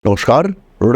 নমস্কার,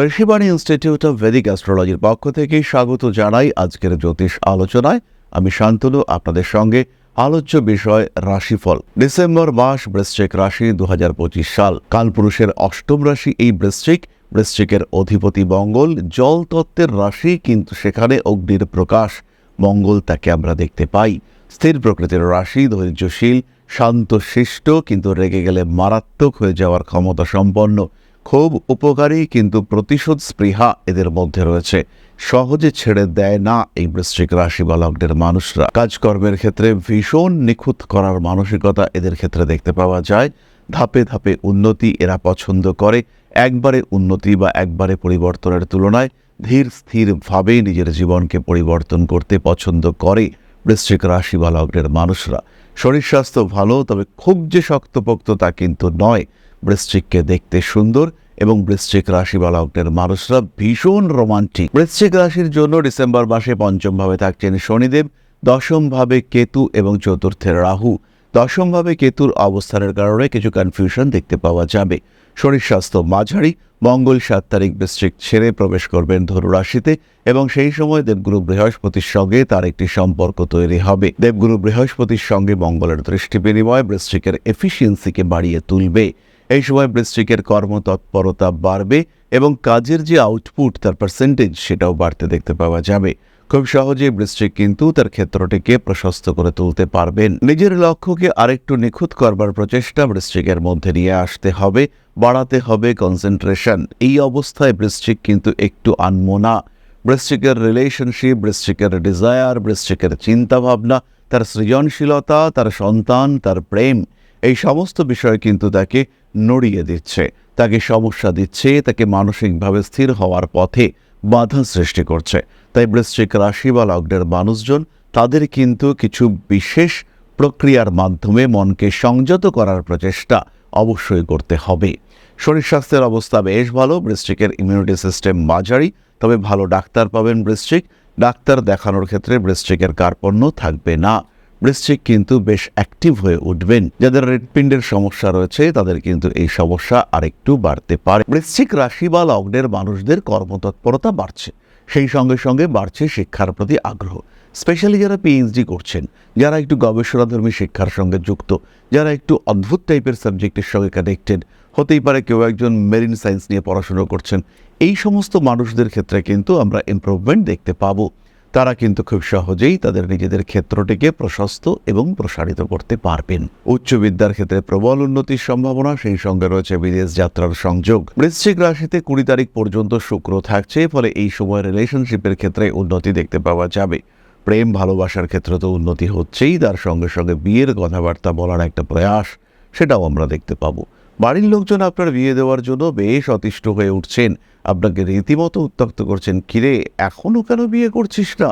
Rishibani institute of Vedic অ্যাস্ট্রোলজির পক্ষ থেকে স্বাগত জানাই আজকের জ্যোতিষ আলোচনায়। আমি শান্তনু, আপনাদের সঙ্গে আলোচ্য বিষয় রাশিফল। ডিসেম্বর মাস, বৃশ্চিক রাশি, 2025 সাল। কালপুরুষের অষ্টম রাশি এই বৃশ্চিক। বৃশ্চিকের অধিপতি মঙ্গল, জল তত্ত্বের রাশি, কিন্তু সেখানে অগ্নির প্রকাশ। মঙ্গল তাকে আমরা দেখতে পাই। স্থির প্রকৃতির রাশি, ধৈর্যশীল, শান্তশিষ্ট, কিন্তু রেগে গেলে মারাত্মক হয়ে যাওয়ার ক্ষমতা সম্পন্ন। খুব উপকারী, কিন্তু প্রতিশোধ স্পৃহা এদের মধ্যে রয়েছে। সহজে ছেড়ে দেয় না এই বৃশ্চিক রাশি বা লগ্নের মানুষরা। কাজকর্মের ক্ষেত্রে ভীষণ নিখুঁত করার মানসিকতা এদের ক্ষেত্রে দেখতে পাওয়া যায়। ধাপে ধাপে উন্নতি এরা পছন্দ করে। একবারে উন্নতি বা একবারে পরিবর্তনের তুলনায় ধীর স্থিরভাবে নিজের জীবনকে পরিবর্তন করতে পছন্দ করে বৃশ্চিক রাশি বা লগ্নের মানুষরা। শরীর স্বাস্থ্য ভালো, তবে খুব যে শক্তপোক্ত তা কিন্তু নয়। বৃশ্চিককে দেখতে সুন্দর এবং বৃশ্চিক রাশি বা লগ্নের মানুষরা ভীষণ রোমান্টিক। বৃশ্চিক রাশির জন্য ডিসেম্বর মাসে পঞ্চম ভাবে থাকছেন শনিদেব, দশম ভাবে কেতু এবং চতুর্থে রাহু। দশম ভাবে কেতুর অবস্থানের কারণে কিছু কনফিউশন দেখতে পাওয়া যাবে। শরীর স্বাস্থ্য মাঝারি। মঙ্গল 7 তারিখ বৃশ্চিক ছেড়ে প্রবেশ করবেন ধনু রাশিতে এবং সেই সময় দেবগুরু বৃহস্পতির সঙ্গে তার একটি সম্পর্ক তৈরি হবে। দেবগুরু বৃহস্পতির সঙ্গে মঙ্গলের দৃষ্টি বিনিময় বৃশ্চিকের এফিসিয়েন্সিকে বাড়িয়ে তুলবে। এই সময় বৃশ্চিকের কর্মতৎপরতা বাড়বে এবং কাজের যে আউটপুট, তার পার্সেন্টেজ, সেটাও বাড়তে দেখতে পাওয়া যাবে। খুব সহজে বৃশ্চিক কিন্তু তার ক্ষেত্রটিকে প্রশস্ত করে তুলতে পারবেন। নিজের লক্ষ্যকে আরেকটু নিখুঁত করবার প্রচেষ্টা বৃশ্চিকের মধ্যে নিয়ে আসতে হবে, বাড়াতে হবে কনসেন্ট্রেশন। এই অবস্থায় বৃশ্চিক কিন্তু একটু আনমনা। বৃশ্চিকের রিলেশনশিপ, বৃশ্চিকের ডিজায়ার, বৃশ্চিকের চিন্তাভাবনা, তার সৃজনশীলতা, তার সন্তান, তার প্রেম, এই সমস্ত বিষয় কিন্তু তাকে নড়িয়ে দিচ্ছে, তাকে সমস্যা দিচ্ছে, তাকে মানসিকভাবে স্থির হওয়ার পথে বাধা সৃষ্টি করছে। তাই বৃশ্চিক রাশি বা লগ্নের মানুষজন তাদের কিন্তু কিছু বিশেষ প্রক্রিয়ার মাধ্যমে মনকে সংযত করার প্রচেষ্টা অবশ্যই করতে হবে। শরীর স্বাস্থ্যের অবস্থা বেশ ভালো। বৃশ্চিকের ইমিউনিটি সিস্টেম মাঝারি, তবে ভালো ডাক্তার পাবেন বৃশ্চিক। ডাক্তার দেখানোর ক্ষেত্রে বৃশ্চিকের কার্পণ্য থাকবে না। বৃশ্চিক কিন্তু বেশ অ্যাক্টিভ হয়ে উঠবেন। যাদের হৃৎপিণ্ডের সমস্যা রয়েছে তাদের কিন্তু এই সমস্যা আরেকটু বাড়তে পারে। বৃশ্চিক রাশি বা লগ্নের মানুষদের কর্মতৎপরতা বাড়ছে, সেই সঙ্গে সঙ্গে বাড়ছে শিক্ষার প্রতি আগ্রহ। স্পেশালি যারা পিএইচডি করছেন, যারা একটু গবেষণাধর্মী শিক্ষার সঙ্গে যুক্ত, যারা একটু অদ্ভুত টাইপের সাবজেক্টের সঙ্গে কানেক্টেড, হতেই পারে কেউ একজন মেরিন সায়েন্স নিয়ে পড়াশোনা করছেন, এই সমস্ত মানুষদের ক্ষেত্রে কিন্তু আমরা ইমপ্রুভমেন্ট দেখতে পাবো। তারা কিন্তু খুব সহজেই তাদের নিজেদের ক্ষেত্রটিকে প্রশস্ত এবং প্রসারিত করতে পারবেন। উচ্চ বিদ্যার ক্ষেত্রে প্রবল উন্নতির সম্ভাবনা, সেই সঙ্গে রয়েছে বিদেশ যাত্রার সংযোগ। বৃশ্চিক রাশিতে 20 তারিখ পর্যন্ত শুক্র থাকছে, ফলে এই সময় রিলেশনশিপের ক্ষেত্রে উন্নতি দেখতে পাওয়া যাবে। প্রেম ভালোবাসার ক্ষেত্রে তো উন্নতি হচ্ছেই, তার সঙ্গে সঙ্গে বিয়ের কথাবার্তা বলার একটা প্রয়াস, সেটাও আমরা দেখতে পাবো। বাড়ির লোকজন আপনার বিয়ে দেওয়ার জন্য বেশ অতিষ্ঠ হয়ে উঠছেন, আপনাকে রীতিমতো উত্ত্যক্ত করছেন, কিরে এখনও কেন বিয়ে করছিস না?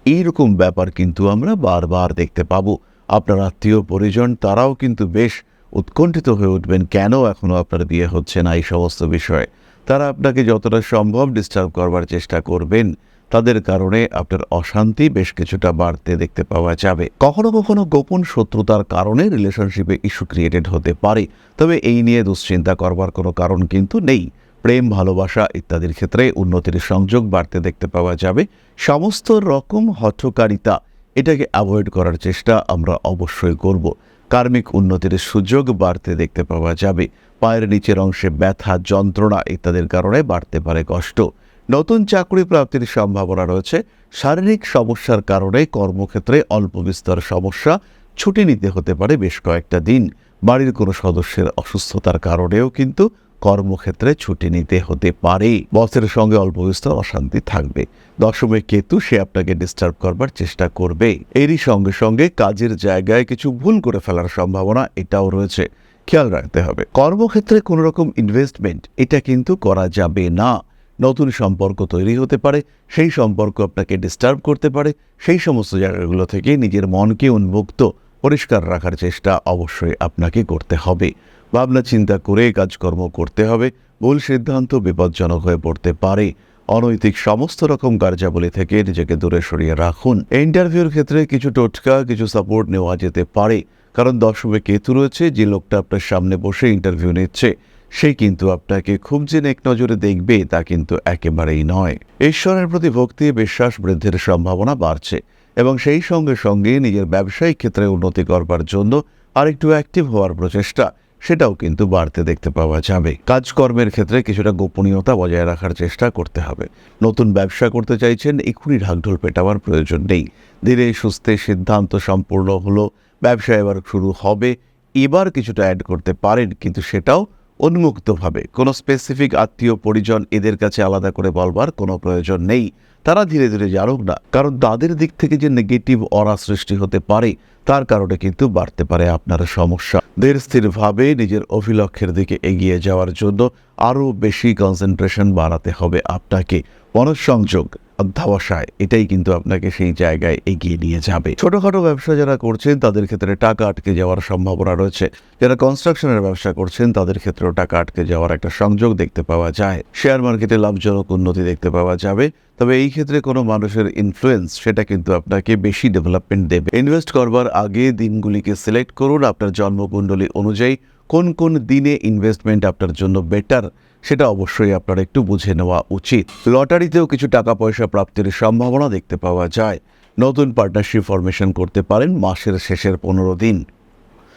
এইরকম ব্যাপার কিন্তু আমরা বারবার দেখতে পাবো। আপনার আত্মীয় পরিজন তারাও কিন্তু বেশ উৎকণ্ঠিত হয়ে উঠবেন, কেন এখনও আপনার বিয়ে হচ্ছে না, এই সমস্ত বিষয়ে তারা আপনাকে যতটা সম্ভব ডিস্টার্ব করবার চেষ্টা করবেন। তাদের কারণে আপনার অশান্তি বেশ কিছুটা বাড়তে দেখতে পাওয়া যাবে। কখনো কখনো গোপন শত্রুতার কারণে রিলেশনশিপে ইস্যু ক্রিয়েটেড হতে পারে, তবে এই নিয়ে দুশ্চিন্তা করবার কোনো কারণ কিন্তু নেই। প্রেম, ভালোবাসা ইত্যাদির ক্ষেত্রে উন্নতির সংযোগ বাড়তে দেখতে পাওয়া যাবে। সমস্ত রকম হঠকারিতা, এটাকে অ্যাভয়েড করার চেষ্টা আমরা অবশ্যই করব। কার্মিক উন্নতির সুযোগ বাড়তে দেখতে পাওয়া যাবে। পায়ের নিচের অংশে ব্যথা, যন্ত্রণা ইত্যাদির কারণে বাড়তে পারে কষ্ট। নতুন চাকরি প্রাপ্তির সম্ভাবনা রয়েছে। শারীরিক সমস্যার কারণে কর্মক্ষেত্রে অল্প বিস্তর সমস্যা, ছুটি নিতে হতে পারে বেশ কয়েকটা দিন। বাড়ির কোনো সদস্যের অসুস্থতার কারণেও কিন্তু কর্মক্ষেত্রে ছুটি নিতে হতে পারে। বসের সঙ্গে অল্প বিস্তর অশান্তি থাকবে। দশমে কেতু, সে আপনাকে ডিস্টার্ব করবার চেষ্টা করবে। এরই সঙ্গে সঙ্গে কাজের জায়গায় কিছু ভুল করে ফেলার সম্ভাবনা এটাও রয়েছে, খেয়াল রাখতে হবে। কর্মক্ষেত্রে কোনো রকম ইনভেস্টমেন্ট এটা কিন্তু করা যাবে না। নতুন সম্পর্ক তৈরি হতে পারে, সেই সম্পর্ক আপনাকে ডিস্টার্ব করতে পারে। সেই সমস্ত জায়গাগুলো থেকে নিজের মনকে উন্মুক্ত, পরিষ্কার রাখার চেষ্টা অবশ্যই আপনাকে করতে হবে। ভাবনা চিন্তা করে কাজকর্ম করতে হবে। ভুল সিদ্ধান্ত বিপজ্জনক হয়ে পড়তে পারে। অনৈতিক সমস্ত রকম কার্যাবলী থেকে নিজেকে দূরে সরিয়ে রাখুন। ইন্টারভিউর ক্ষেত্রে কিছু টোটকা, কিছু সাপোর্ট নেওয়া যেতে পারে, কারণ দশমে কেতু রয়েছে। যে লোকটা আপনার সামনে বসে ইন্টারভিউ নিচ্ছে, সে কিন্তু আপনাকে খুব যে নেক নজরে দেখবে তা কিন্তু একেবারেই নয়। ঈশ্বরের প্রতি ভক্তি বিশ্বাস বৃদ্ধির সম্ভাবনা বাড়ছে এবং সেই সঙ্গে সঙ্গে নিজের ব্যবসায়িক ক্ষেত্রে উন্নতি করবার জন্য আরেকটু অ্যাক্টিভ হওয়ার প্রচেষ্টা সেটাও কিন্তু বাড়তে দেখতে পাওয়া যাবে। কাজকর্মের ক্ষেত্রে কিছুটা গোপনীয়তা বজায় রাখার চেষ্টা করতে হবে। নতুন ব্যবসা করতে চাইছেন, এক্ষুনি ঢাকঢোল পেটাবার প্রয়োজন নেই। ধীরে সুস্থে সিদ্ধান্ত সম্পূর্ণ হলো, ব্যবসা এবার শুরু হবে, এবার কিছুটা অ্যাড করতে পারেন, কিন্তু সেটাও উন্মুক্তভাবে। কোনো স্পেসিফিক আত্মীয় পরিজন এদের কাছে আলাদা করে বলবার কোনো প্রয়োজন নেই। তারা ধীরে ধীরে জানুক না, কারণ তাদের দিক থেকে যে নেগেটিভ অরা সৃষ্টি হতে পারে তার কারণে কিন্তু বাড়তে পারে আপনার সমস্যা। ধীর স্থিরভাবে নিজের অভিলক্ষ্যের দিকে এগিয়ে যাওয়ার জন্য আরও বেশি কনসেন্ট্রেশন বাড়াতে হবে আপনাকে। মনঃসংযোগ অধ্যাবসায় এটাই কিন্তু আপনাকে সেই জায়গায় এগিয়ে নিয়ে যাবে। ছোটখাটো ব্যবসা যারা করছেন তাদের ক্ষেত্রে টাকা আটকে যাওয়ার সম্ভাবনা রয়েছে। যারা কনস্ট্রাকশনের ব্যবসা করছেন তাদের ক্ষেত্রেও টাকা আটকে যাওয়ার একটা সংযোগ দেখতে পাওয়া যায়। শেয়ার মার্কেটে লাভজনক উন্নতি দেখতে পাওয়া যাবে, তবে এই ক্ষেত্রে কোনো মানুষের ইনফ্লুয়েন্স সেটা কিন্তু আপনাকে বেশি ডেভেলপমেন্ট দেবে। ইনভেস্ট করবার আগে দিনগুলিকে সিলেক্ট করুন। আপনার জন্মকুণ্ডলী অনুযায়ী কোন কোন দিনে ইনভেস্টমেন্ট আপনার জন্য বেটার সেটা অবশ্যই আপনার একটু বুঝে নেওয়া উচিত। লটারিতেও কিছু টাকা পয়সা প্রাপ্তির সম্ভাবনা দেখতে পাওয়া যায়। নতুন পার্টনারশিপ ফরমেশন করতে পারেন মাসের শেষের 15 দিন।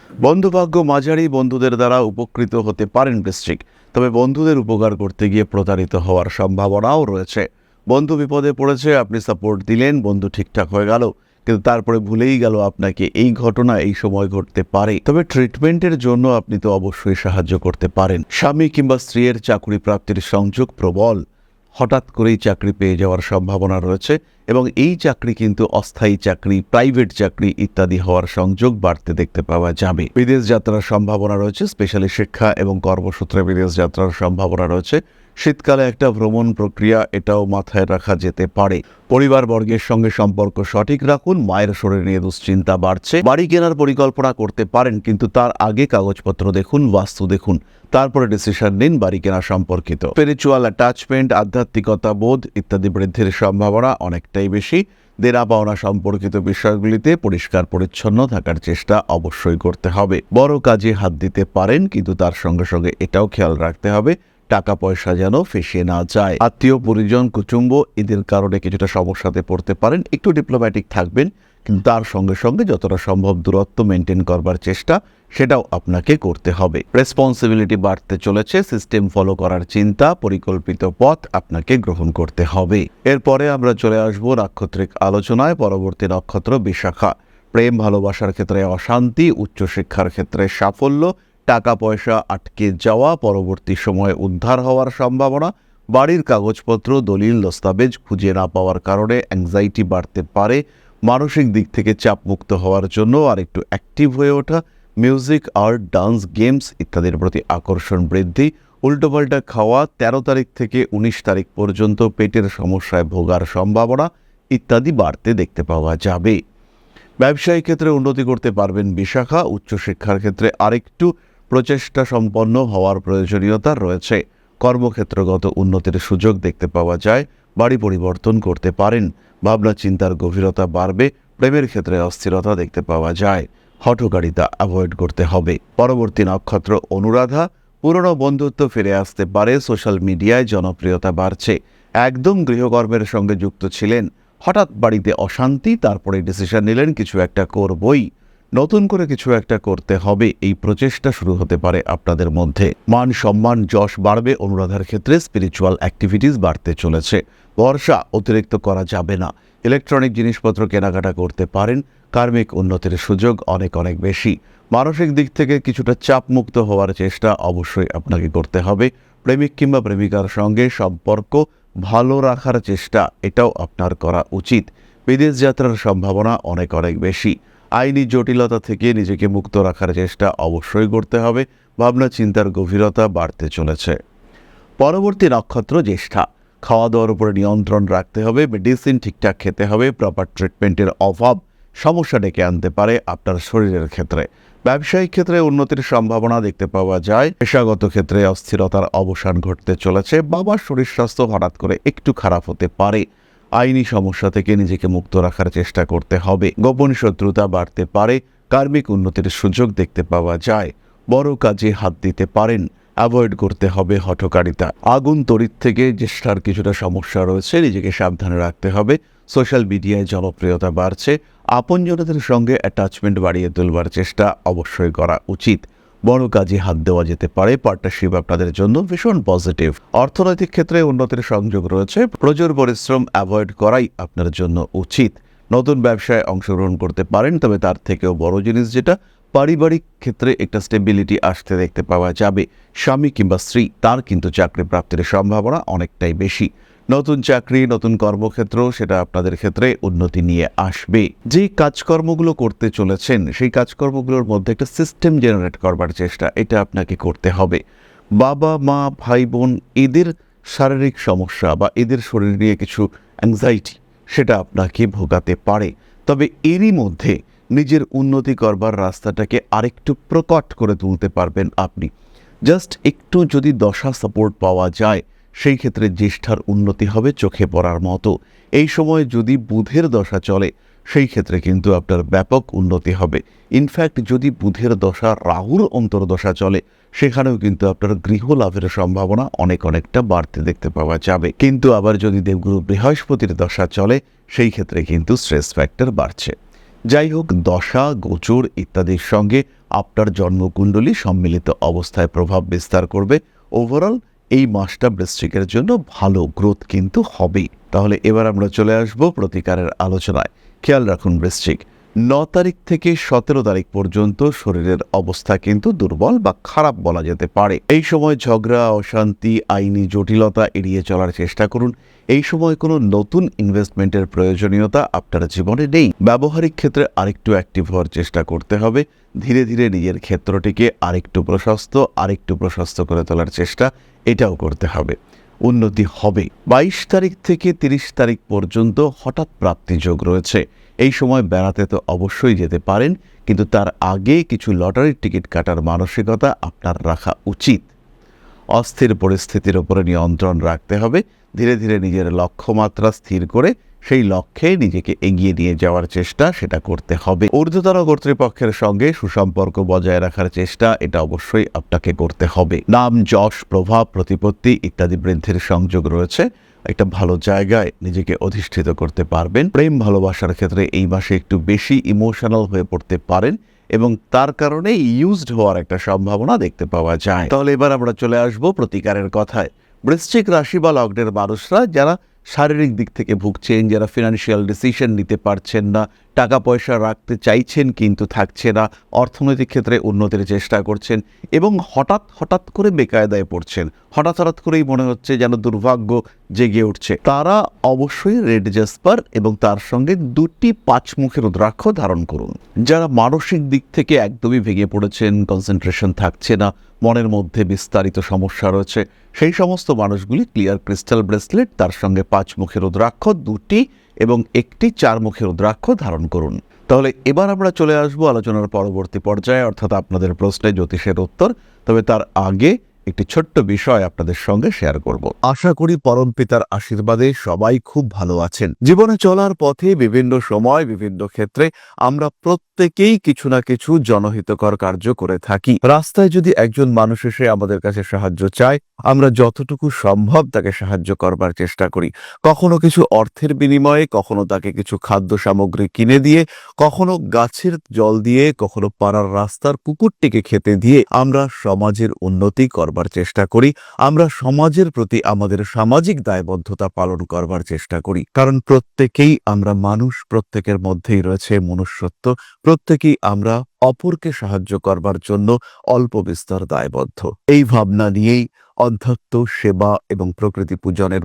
বন্ধুভাগ্য মাঝারি, বন্ধুদের দ্বারা উপকৃত হতে পারেন বৃশ্চিক, তবে বন্ধুদের উপকার করতে গিয়ে প্রতারিত হওয়ার সম্ভাবনাও রয়েছে। বন্ধু বিপদে পড়েছে, আপনি সাপোর্ট দিলেন, বন্ধু ঠিকঠাক হয়ে গেল, কিন্তু তারপরে ভুলেই গেল আপনাকে। এই ঘটনা এই সময় ঘটতে পারে, তবে ট্রিটমেন্টের জন্য আপনি তো অবশ্যই সাহায্য করতে পারেন। স্বামী কিংবা স্ত্রীর চাকরি প্রাপ্তির সংযোগ প্রবল। হঠাৎ করেই চাকরি পেয়ে যাওয়ার সম্ভাবনা রয়েছে এবং এই চাকরি কিন্তু অস্থায়ী চাকরি, প্রাইভেট চাকরি ইত্যাদি হওয়ার সংযোগ বাড়তে দেখতে পাওয়া যাবে। বিদেশ যাত্রার সম্ভাবনা রয়েছে, স্পেশালি শিক্ষা এবং কর্মসূত্রে বিদেশ যাত্রার সম্ভাবনা রয়েছে। শীতকালে একটা ভ্রমণ প্রক্রিয়া, এটাও মাথায় রাখা যেতে পারে। পরিবারবর্গের সঙ্গে সম্পর্ক সঠিক রাখুন। মায়ের শরীর নিয়ে দুশ্চিন্তা বাড়ছে। বাড়ি কেনার পরিকল্পনা করতে পারেন, কিন্তু তার আগে কাগজপত্র দেখুন, বাস্তু দেখুন, তারপরে ডিসিশন নিন বাড়ি কেনা সম্পর্কিত। স্পিরিচুয়াল অ্যাটাচমেন্ট, আধ্যাত্মিকতা বোধ ইত্যাদি বৃদ্ধির সম্ভাবনা অনেকটাই বেশি। দেনা পাওনা সম্পর্কিত বিষয়গুলিতে পরিষ্কার পরিচ্ছন্ন থাকার চেষ্টা অবশ্যই করতে হবে। বড় কাজে হাত দিতে পারেন, কিন্তু তার সঙ্গে সঙ্গে এটাও খেয়াল রাখতে হবে টাকা পয়সা যেন ফেসে না যায়। আত্মীয় পরিজন কুটুম্ব এদের কারণে কিছুটা সমস্যাতে পড়তে পারেন। একটু ডিপ্লোম্যাটিক থাকবেন, কিন্তু তার সঙ্গে সঙ্গে যতটা সম্ভব দূরত্ব মেনটেন করবার চেষ্টা সেটাও আপনাকে করতে হবে। রেসপন্সিবিলিটি বাড়তে চলেছে, সিস্টেম ফলো করার চিন্তা, পরিকল্পিত পথ আপনাকে গ্রহণ করতে হবে। এরপরে আমরা চলে আসবো নাক্ষত্রিক আলোচনায়। পরবর্তী নক্ষত্র বিশাখা। প্রেম ভালোবাসার ক্ষেত্রে অশান্তি, উচ্চশিক্ষার ক্ষেত্রে সাফল্য, টাকা পয়সা আটকে যাওয়া পরবর্তী সময়ে উদ্ধার হওয়ার সম্ভাবনা, বাড়ির কাগজপত্র দলিল দস্তাবেজ খুঁজে না পাওয়ার কারণে অ্যাংজাইটি বাড়তে পারে। মানসিক দিক থেকে চাপমুক্ত হওয়ার জন্য আর একটু অ্যাক্টিভ হয়ে ওঠা, মিউজিক, আর্ট, ডান্স, গেমস ইত্যাদির প্রতি আকর্ষণ বৃদ্ধি। উল্টোপাল্টা খাওয়া, 13 তারিখ থেকে 19 তারিখ পর্যন্ত পেটের সমস্যায় ভোগার সম্ভাবনা ইত্যাদি বাড়তে দেখতে পাওয়া যাবে। ব্যবসায়িক ক্ষেত্রে উন্নতি করতে পারবেন বিশাখা। উচ্চশিক্ষার ক্ষেত্রে আরেকটু প্রচেষ্টা সম্পন্ন হওয়ার প্রয়োজনীয়তা রয়েছে। কর্মক্ষেত্রগত উন্নতির সুযোগ দেখতে পাওয়া যায়। বাড়ি পরিবর্তন করতে পারেন। ভাবনা চিন্তার গভীরতা বাড়বে। প্রেমের ক্ষেত্রে অস্থিরতা দেখতে পাওয়া যায়। হঠকারিতা অ্যাভয়েড করতে হবে। পরবর্তী নক্ষত্র অনুরাধা। পুরনো বন্ধুত্ব ফিরে আসতে পারে। সোশ্যাল মিডিয়ায় জনপ্রিয়তা বাড়ছে। একদম গৃহকর্মের সঙ্গে যুক্ত ছিলেন, হঠাৎ বাড়িতে অশান্তি, তারপরে ডিসিশন নিলেন কিছু একটা করবই, নতুন করে কিছু একটা করতে হবে, এই প্রচেষ্টা শুরু হতে পারে আপনাদের মধ্যে। মান সম্মান যশ বাড়বে। অনুরাধার ক্ষেত্রে স্পিরিচুয়াল অ্যাক্টিভিটিস বাড়তে চলেছে। ভরসা অতিরিক্ত করা যাবে না। ইলেকট্রনিক জিনিসপত্র কেনাকাটা করতে পারেন। কার্মিক উন্নতির সুযোগ অনেক অনেক বেশি। মানসিক দিক থেকে কিছুটা চাপমুক্ত হওয়ার চেষ্টা অবশ্যই আপনাকে করতে হবে। প্রেমিক কিংবা প্রেমিকার সঙ্গে সম্পর্ক ভালো রাখার চেষ্টা এটাও আপনার করা উচিত। বিদেশ যাত্রার সম্ভাবনা অনেক অনেক বেশি। আইনি জটিলতা থেকে নিজেকে মুক্ত রাখার চেষ্টা অবশ্যই করতে হবে। ভাবনা চিন্তার গভীরতা বাড়তে চলেছে। পরবর্তী নক্ষত্র জ্যেষ্ঠা। খাওয়া দাওয়ার উপরে নিয়ন্ত্রণ রাখতে হবে। মেডিসিন ঠিকঠাক খেতে হবে। প্রপার ট্রিটমেন্টের অভাব সমস্যা ডেকে আনতে পারে আপনার শরীরের ক্ষেত্রে। ব্যবসায়িক ক্ষেত্রে উন্নতির সম্ভাবনা দেখতে পাওয়া যায়। পেশাগত ক্ষেত্রে অস্থিরতার অবসান ঘটতে চলেছে। বাবার শরীর স্বাস্থ্য হঠাৎ করে একটু খারাপ হতে পারে। আইনি সমস্যা থেকে নিজেকে মুক্ত রাখার চেষ্টা করতে হবে। গোপন শত্রুতা বাড়তে পারে। কার্মিক উন্নতির সুযোগ দেখতে পাওয়া যায়। বড় কাজে হাত দিতে পারেন। অ্যাভয়েড করতে হবে হঠকারিতা। আগুন তড়িৎ থেকে জ্যেষ্ঠার কিছুটা সমস্যা রয়েছে, নিজেকে সাবধানে রাখতে হবে। সোশ্যাল মিডিয়ায় জনপ্রিয়তা বাড়ছে, আপনজনদের সঙ্গে অ্যাটাচমেন্ট বাড়িয়ে তুলবার চেষ্টা অবশ্যই করা উচিত। বড় কাজে হাত দেওয়া যেতে পারে, পার্টনারশিপ আপনাদের জন্য ভীষণ পজিটিভ। অর্থনৈতিক ক্ষেত্রে উন্নতির সংযোগ রয়েছে, প্রচুর পরিশ্রম অ্যাভয়েড করাই আপনার জন্য উচিত। নতুন ব্যবসায় অংশগ্রহণ করতে পারেন, তবে তার থেকেও বড় জিনিস যেটা, পারিবারিক ক্ষেত্রে একটা স্টেবিলিটি আসতে দেখতে পাওয়া যাবে। স্বামী কিংবা স্ত্রী তার কিন্তু চাকরি প্রাপ্তির সম্ভাবনা অনেকটাই বেশি। নতুন চাকরি, নতুন কর্মক্ষেত্র, সেটা আপনাদের ক্ষেত্রে উন্নতি নিয়ে আসবে। যে কাজকর্মগুলো করতে চলেছেন সেই কাজকর্মগুলোর মধ্যে একটা সিস্টেম জেনারেট করবার চেষ্টা এটা আপনাকে করতে হবে। বাবা মা ভাই বোন এদের শারীরিক সমস্যা বা এদের শরীর নিয়ে কিছু অ্যাংজাইটি সেটা আপনাকে ভোগাতে পারে, তবে এরই মধ্যে নিজের উন্নতি করবার রাস্তাটাকে আরেকটু প্রকট করে তুলতে পারবেন আপনি। জাস্ট একটু যদি দশা সাপোর্ট পাওয়া যায়, সেই ক্ষেত্রে জ্যেষ্ঠার উন্নতি হবে চোখে পড়ার মতো। এই সময় যদি বুধের দশা চলে, সেই ক্ষেত্রে কিন্তু আপনার ব্যাপক উন্নতি হবে। ইনফ্যাক্ট যদি বুধের দশা রাহুর অন্তর্দশা চলে, সেখানেও কিন্তু আপনার গৃহ লাভের সম্ভাবনা অনেকটা বাড়তে দেখতে পাওয়া যাবে। কিন্তু আবার যদি দেবগুরু বৃহস্পতির দশা চলে, সেই ক্ষেত্রে কিন্তু স্ট্রেস ফ্যাক্টর বাড়ছে। যাই হোক, দশা গোচর ইত্যাদির সঙ্গে আপনার জন্মকুণ্ডলী সম্মিলিত অবস্থায় প্রভাব বিস্তার করবে। ওভারঅল এই মাসটা বৃশ্চিকের জন্য ভালো গ্রোথ কিন্তু হবেই। তাহলে এবার আমরা চলে আসব প্রতিকারের আলোচনায়। খেয়াল রাখুন বৃশ্চিক, 9 তারিখ থেকে 17 তারিখ পর্যন্ত শরীরের অবস্থা কিন্তু দুর্বল বা খারাপ বলা যেতে পারে। এই সময় ঝগড়া, অশান্তি, আইনি জটিলতা এড়িয়ে চলার চেষ্টা করুন। এই সময় কোনো নতুন ইনভেস্টমেন্টের প্রয়োজনীয়তা আপনার জীবনে নেই। ব্যবহারিক ক্ষেত্রে আরেকটু অ্যাক্টিভ হওয়ার চেষ্টা করতে হবে। ধীরে ধীরে নিজের ক্ষেত্রটিকে আরেকটু প্রশস্ত করে তোলার চেষ্টা এটাও করতে হবে। উন্নতি হবে। 22 তারিখ থেকে 30 তারিখ পর্যন্ত হঠাৎ প্রাপ্তি যোগ রয়েছে। এই সময় বেড়াতে তো অবশ্যই যেতে পারেন, কিন্তু তার আগে কিছু লটারির টিকিট কাটার মানসিকতা আপনার রাখা উচিত। অস্থির পরিস্থিতির উপরে নিয়ন্ত্রণ রাখতে হবে। ধীরে ধীরে নিজের লক্ষ্যমাত্রা স্থির করে সেই লক্ষ্যে নিজেকে এগিয়ে নিয়ে যাওয়ার চেষ্টা সেটা করতে হবে। ঊর্ধ্বতন কর্তৃপক্ষের সঙ্গে সুসম্পর্ক বজায় রাখার চেষ্টা এটা অবশ্যই আপনাকে করতে হবে। নাম, যশ, প্রভাব, প্রতিপত্তি ইত্যাদি বৃদ্ধির সংযোগ রয়েছে। একটা ভালো জায়গায় নিজেকে অধিষ্ঠিত করতে পারবেন। প্রেম ভালোবাসার ক্ষেত্রে এই মাসে একটু বেশি ইমোশনাল হয়ে পড়তে পারেন এবং তার কারণে ইউজড হওয়ার একটা সম্ভাবনা দেখতে পাওয়া যায়। তাহলে এবার আমরা চলে আসব প্রতিকারের কথায়। বৃশ্চিক রাশি বা লগ্নের মানুষরা যারা শারীরিক দিক থেকে ভুগছেন, যারা ফিনান্সিয়াল ডিসিশন নিতে পারছেন না, টাকা পয়সা রাখতে চাইছেন কিন্তু থাকছে না, অর্থনৈতিক ক্ষেত্রে উন্নতির চেষ্টা করছেন এবং হঠাৎ করে বেকায়দায় পড়ছেন, হঠাৎ করেই মনে হচ্ছে যেন দুর্ভাগ্য জেগে উঠছে, তারা অবশ্যই রেড জাসপার এবং তার সঙ্গে 2টি 5 মুখের রুদ্রাক্ষ ধারণ করুন। যারা মানসিক দিক থেকে একদমই ভেঙে পড়েছেন, কনসেন্ট্রেশন থাকছে না, মনের মধ্যে বিস্তারিত সমস্যা রয়েছে, সেই সমস্ত মানুষগুলি ক্লিয়ার ক্রিস্টাল ব্রেসলেট, তার সঙ্গে 5 মুখের রুদ্রাক্ষ 2টি এবং 1টি 4 মুখের রুদ্রাক্ষ ধারণ করুন। তাহলে এবার আমরা চলে আসবো আলোচনার পরবর্তী পর্যায়ে, অর্থাৎ আপনাদের প্রশ্নে জ্যোতিষের উত্তর। তবে তার আগে একটি ছোট্ট বিষয় আপনাদের সঙ্গে শেয়ার করব। আশা করি পরম পিতার আশীর্বাদে সবাই খুব ভালো আছেন। জীবনে চলার পথে বিভিন্ন সময় বিভিন্ন ক্ষেত্রে আমরা প্রত্যেকেই কিছু না কিছু জনহিতকর কার্য করে থাকি। রাস্তায় যদি একজন মানুষ এসে আমাদের কাছে সাহায্য চায়, আমরা যতটুকু সম্ভব তাকে সাহায্য করবার চেষ্টা করি। কখনো কিছু অর্থের বিনিময়ে, কখনো তাকে কিছু খাদ্য সামগ্রী কিনে দিয়ে, কখনো গাছের জল দিয়ে, কখনো পাড়ার রাস্তার কুকুরটিকে খেতে দিয়ে আমরা সমাজের উন্নতি করবার চেষ্টা করি। আমরা সমাজের প্রতি আমাদের সামাজিক দায়বদ্ধতা পালন করবার চেষ্টা করি, কারণ প্রত্যেকেই আমরা মানুষ, প্রত্যেকের মধ্যেই রয়েছে মনুষ্যত্ব, প্রত্যেকেই আমরা অপরকে সাহায্য করবার জন্য অল্প বিস্তর দায়বদ্ধ। এই ভাবনা নিয়েই অধ্যাত্ম, সেবা এবং প্রকৃতি পূজনের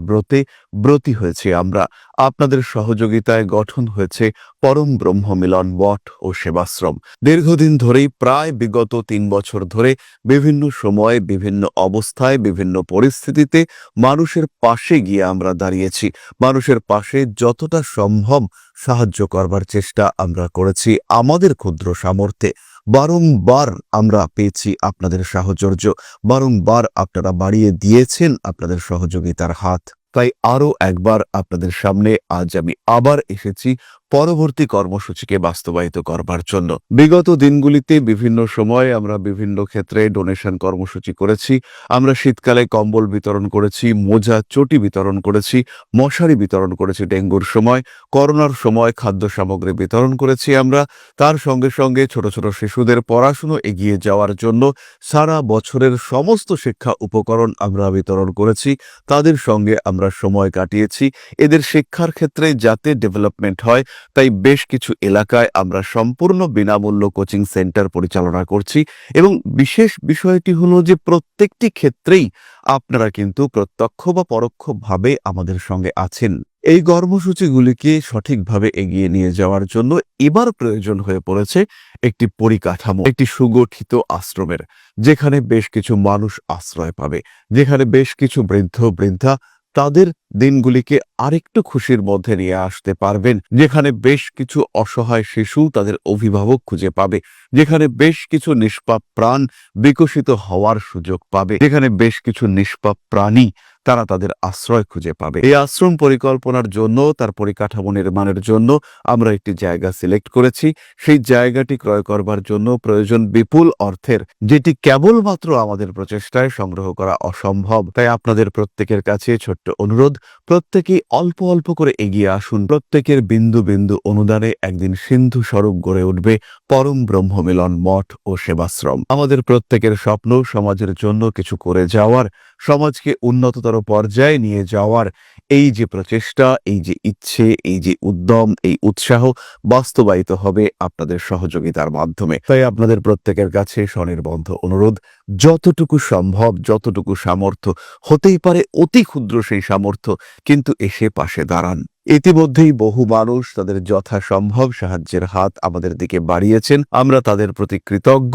ব্রতী হয়েছে আমরা। আপনাদের সহযোগিতায় গঠন হয়েছে পরম ব্রহ্ম মিলন মঠ ও সেবাশ্রম। দীর্ঘদিন ধরেই, প্রায় বিগত 3 বছর ধরে বিভিন্ন সময়ে, বিভিন্ন অবস্থায়, বিভিন্ন পরিস্থিতিতে মানুষের পাশে গিয়ে আমরা দাঁড়িয়েছি। মানুষের পাশে যতটা সম্ভব সাহায্য করবার চেষ্টা আমরা করেছি আমাদের ক্ষুদ্র সামর্থ্যে। বারংবার আমরা পেয়েছি আপনাদের সাহচর্য, বারংবার আপনারা বাড়িয়ে দিয়েছেন আপনাদের সহযোগিতার হাত। তাই আরো একবার আপনাদের সামনে আজ আমি আবার এসেছি পরবর্তী কর্মসূচিকে বাস্তবায়িত করবার জন্য। বিগত দিনগুলিতে বিভিন্ন সময় আমরা বিভিন্ন ক্ষেত্রে ডোনেশন কর্মসূচি করেছি। আমরা শীতকালে কম্বল বিতরণ করেছি, মোজা চটি বিতরণ করেছি, মশারি বিতরণ করেছি ডেঙ্গুর সময়, করোনার সময় খাদ্য সামগ্রী বিতরণ করেছি আমরা। তার সঙ্গে সঙ্গে ছোট ছোট শিশুদের পড়াশুনো এগিয়ে যাওয়ার জন্য সারা বছরের সমস্ত শিক্ষা উপকরণ আমরা বিতরণ করেছি। তাদের সঙ্গে আমরা সময় কাটিয়েছি। এদের শিক্ষার ক্ষেত্রে যাতে ডেভেলপমেন্ট হয় তাই বেশ কিছু এলাকায় আমরা সম্পূর্ণ বিনামূল্য কোচিং সেন্টার পরিচালনা করছি এবং বিশেষ বিষয়টি হলো যে প্রত্যেকটি ক্ষেত্রেই আপনারা কিন্তু প্রত্যক্ষ বা পরোক্ষভাবে আমাদের সঙ্গে আছেন। এই কর্মসূচিগুলিকে সঠিকভাবে এগিয়ে নিয়ে যাওয়ার জন্য এবার প্রয়োজন হয়ে পড়েছে একটি পরিকাঠামো, একটি সুগঠিত আশ্রমের, যেখানে বেশ কিছু মানুষ আশ্রয় পাবে, যেখানে বেশ কিছু বৃদ্ধ বৃদ্ধা তাদের দিনগুলিকে আরেকটু খুশির মধ্যে নিয়ে আসতে পারবেন, যেখানে বেশ কিছু অসহায় শিশু তাদের অভিভাবক খুঁজে পাবে, যেখানে বেশ কিছু নিষ্পাপ প্রাণ বিকশিত হওয়ার সুযোগ পাবে, যেখানে বেশ কিছু নিষ্পাপ প্রাণী তারা তাদের আশ্রয় খুঁজে পাবে। এই আশ্রম পরিকল্পনার জন্য, তার পরিকাঠামো নির্মাণের জন্য আমরা একটি জায়গা সিলেক্ট করেছি। সেই জায়গাটি ক্রয় করবার জন্য প্রয়োজন বিপুল অর্থের, যেটি কেবলমাত্র আমাদের প্রচেষ্টায় সংগ্রহ করা অসম্ভব। তাই আপনাদের প্রত্যেকের কাছে ছোট্ট অনুরোধ, প্রত্যেকেই অল্প অল্প করে এগিয়ে আসুন। প্রত্যেকের বিন্দু বিন্দু অনুদানে একদিন সিন্ধু স্বরূপ গড়ে উঠবে পরম ব্রহ্মমিলন মঠ ও সেবাশ্রম। আমাদের প্রত্যেকের স্বপ্ন সমাজের জন্য কিছু করে যাওয়ার, সমাজকে উন্নততর পর্যায়ে নিয়ে যাওয়ার এই যে প্রচেষ্টা, এই যে ইচ্ছে, এই যে উদ্যম, এই উৎসাহ বাস্তবায়িত হবে আপনাদের সহযোগিতার মাধ্যমে। তাই আপনাদের প্রত্যেকের কাছে স্বনির্বন্ধ অনুরোধ, যতটুকু সম্ভব, যতটুকু সামর্থ্য, হতেই পারে অতি ক্ষুদ্র সেই সামর্থ্য, কিন্তু এসে পাশে দাঁড়ান। ইতিমধ্যেই বহু মানুষ তাদের যথাসম্ভব সাহায্যের হাত আমাদের দিকে বাড়িয়েছেন। আমরা তাদের প্রতি কৃতজ্ঞ।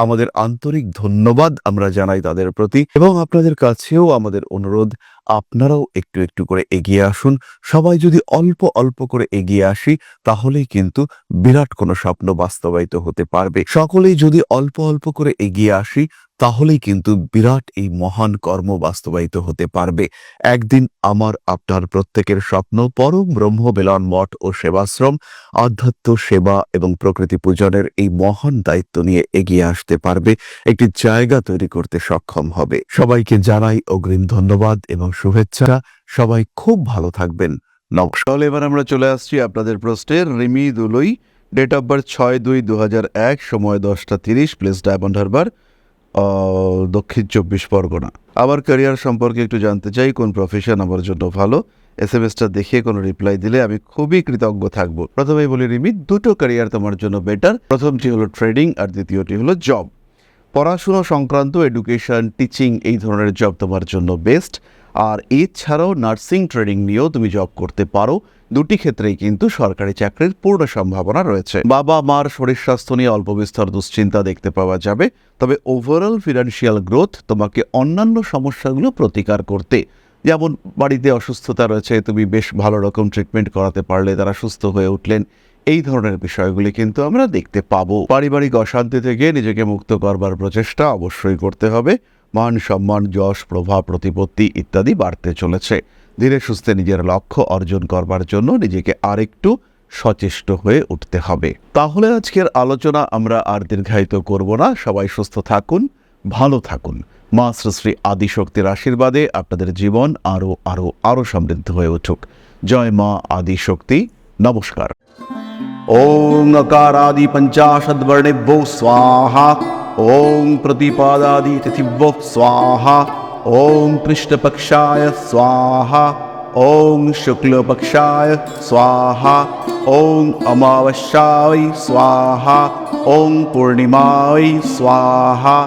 আমাদের আন্তরিক ধন্যবাদ আমরা জানাই তাদের প্রতি, এবং আপনাদের কাছেও আমাদের অনুরোধ, আপনারাও একটু একটু করে এগিয়ে আসুন। সবাই যদি অল্প অল্প করে এগিয়ে আসি তাহলেই কিন্তু বিরাট কোনো স্বপ্ন বাস্তবায়িত হতে পারবে। সকলেই যদি অল্প অল্প করে এগিয়ে আসি তাহলেই কিন্তু বিরাট এই মহান কর্ম বাস্তবায়িত হতে পারবে। একদিন আমার আপনার প্রত্যেকের স্বপ্ন পরম ব্রহ্মমিলন মঠ ও সেবাশ্রম আধ্যাত্ম সেবা এবং প্রকৃতি পূজনের এই মহান দায়িত্ব নিয়ে এগিয়ে আসতে পারবে, একটি জায়গা তৈরি করতে সক্ষম হবে। সবাইকে জানাই অগ্রিম ধন্যবাদ এবং শুভেচ্ছা। সবাই খুব ভালো থাকবেন। নমস্কার। এবার আমরা চলে আসছি আপনাদের প্রশ্নের। রিমি দুলই, ডেট অফ বার্থ 6/2/2001, সময় 10টা 30, প্লেস ডায়মন্ড হারবার, দক্ষিণ 24 পরগনা। আবার ক্যারিয়ার সম্পর্কে একটু জানতে চাই, কোন প্রফেশন আমার জন্য ভালো। এসএমএসটা দেখে কোনো রিপ্লাই দিলে আমি খুবই কৃতজ্ঞ থাকবো। প্রথমেই বলি রিমি, দুটো ক্যারিয়ার তোমার জন্য বেটার। প্রথমটি হলো ট্রেডিং আর দ্বিতীয়টি হলো জব। পড়াশুনো সংক্রান্ত এডুকেশন, টিচিং এই ধরনের জব তোমার জন্য বেস্ট। আর এছাড়াও নার্সিং ট্রেনিং নিয়েও তুমি জব করতে পারো। দুটি ক্ষেত্রেই কিন্তু সরকারি চাকরির পূর্ণ সম্ভাবনা রয়েছে। বাবা মার শরীর স্বাস্থ্য নিয়ে অল্প বিস্তর দুশ্চিন্তা দেখতে পাওয়া যাবে, তবে ওভারঅল ফিনান্সিয়াল গ্রোথ তোমাকে অন্যান্য সমস্যাগুলো প্রতিকার করতে, যেমন বাড়িতে অসুস্থতা রয়েছে, তুমি বেশ ভালো রকম ট্রিটমেন্ট করাতে পারলে তারা সুস্থ হয়ে উঠলেন, এই ধরনের বিষয়গুলি কিন্তু আমরা দেখতে পাবো। পারিবারিক অশান্তি থেকে নিজেকে মুক্ত করবার প্রচেষ্টা অবশ্যই করতে হবে। মান সম্মান, যশ, প্রভাব, প্রতিপত্তি ইত্যাদি বাড়তে চলেছে। ধীরে সুস্থে নিজের লক্ষ্য অর্জন করবার জন্য নিজেকে আরেকটু সচেষ্ট হয়ে উঠতে হবে। তাহলে আজকের আলোচনা আমরা আর দীর্ঘায়িত করব না। সবাই সুস্থ থাকুন, ভালো থাকুন। মা শ্রী শ্রী আদিশক্তির আশীর্বাদে আপনাদের জীবন আরো আরো আরো সমৃদ্ধ হয়ে উঠুক। জয় মা আদিশক্তি। নমস্কার। ওং अकारादि पंचाशद्वर्णेभ्यो स्वाहा। ओं प्रतिपादादि तिथिभ्यो स्वाहा। ओं कृष्णपक्षाय स्वाहा। ओं शुक्लपक्षाय स्वाहा। ओं अमावस्याय स्वाहा। ओं पूर्णिमाय स्वाहा।